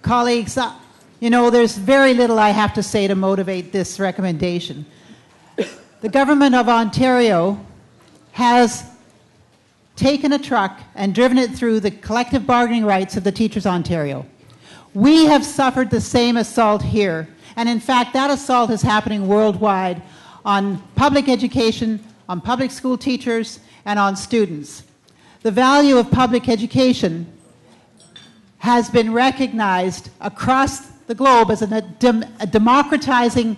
Colleagues, you know, there's very little I have to say to motivate this recommendation. The Government of Ontario has taken a truck and driven it through the collective bargaining rights of the Teachers Ontario. We have suffered the same assault here, and in fact that assault is happening worldwide on public education, on public school teachers, and on students. The value of public education has been recognized across the globe as a democratizing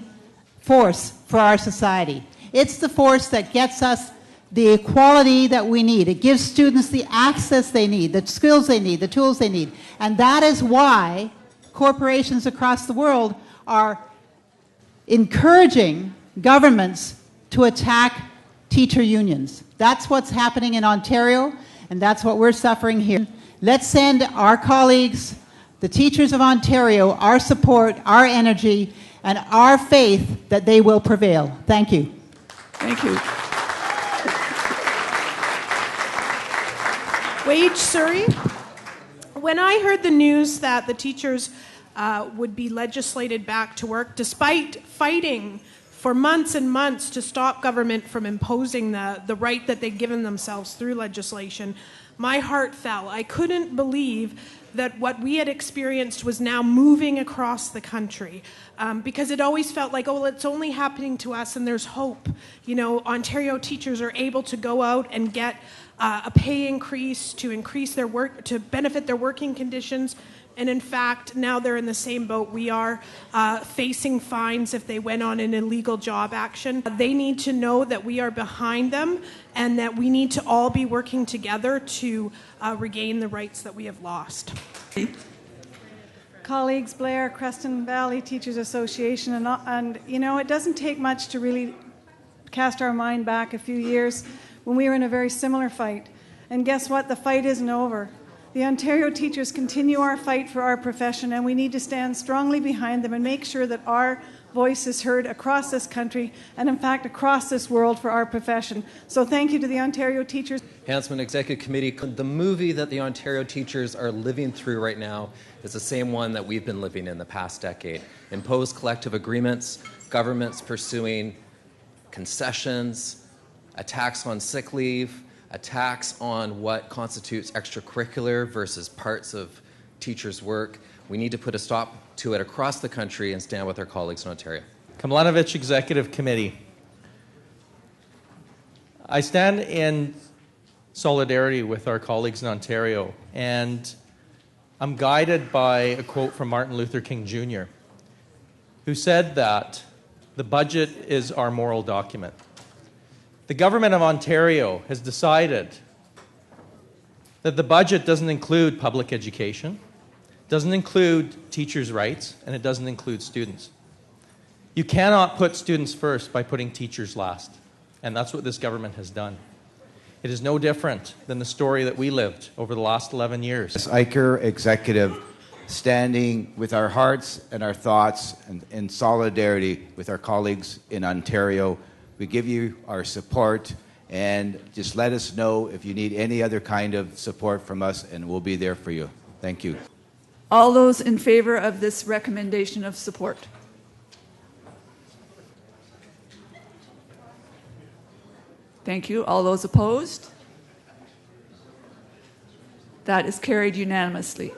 force for our society. It's the force that gets us the equality that we need. It gives students the access they need, the skills they need, the tools they need. And that is why corporations across the world are encouraging governments to attack teacher unions. That's what's happening in Ontario, and that's what we're suffering here. Let's send our colleagues, the teachers of Ontario, our support, our energy, and our faith that they will prevail. Thank you. Thank you. Wage Surrey. When I heard the news that the teachers would be legislated back to work, despite fighting for months and months to stop government from imposing the right that they'd given themselves through legislation, my heart fell. I couldn't believe that what we had experienced was now moving across the country, because it always felt like, oh, well, it's only happening to us and there's hope. You know, Ontario teachers are able to go out and get a pay increase to increase their work, to benefit their working conditions. And in fact, now they're in the same boat we are, facing fines if they went on an illegal job action. They need to know that we are behind them and that we need to all be working together to regain the rights that we have lost. Colleagues, Blair, Creston Valley Teachers Association, and you know, it doesn't take much to really cast our mind back a few years when we were in a very similar fight. And guess what? The fight isn't over. The Ontario teachers continue our fight for our profession, and we need to stand strongly behind them and make sure that our voice is heard across this country and, in fact, across this world for our profession. So thank you to the Ontario teachers. Handsman Executive Committee, the movie that the Ontario teachers are living through right now is the same one that we've been living in the past decade. Imposed collective agreements, governments pursuing concessions, attacks on sick leave, attacks on what constitutes extracurricular versus parts of teachers' work. We need to put a stop to it across the country and stand with our colleagues in Ontario. Kamlanovich Executive Committee. I stand in solidarity with our colleagues in Ontario, and I'm guided by a quote from Martin Luther King Jr., who said that the budget is our moral document. The Government of Ontario has decided that the budget doesn't include public education, doesn't include teachers' rights, and it doesn't include students. You cannot put students first by putting teachers last, and that's what this government has done. It is no different than the story that we lived over the last 11 years. As ICAR executive, standing with our hearts and our thoughts and in solidarity with our colleagues in Ontario, we give you our support, and just let us know if you need any other kind of support from us, and we'll be there for you. Thank you. All those in favor of this recommendation of support? Thank you. All those opposed? That is carried unanimously.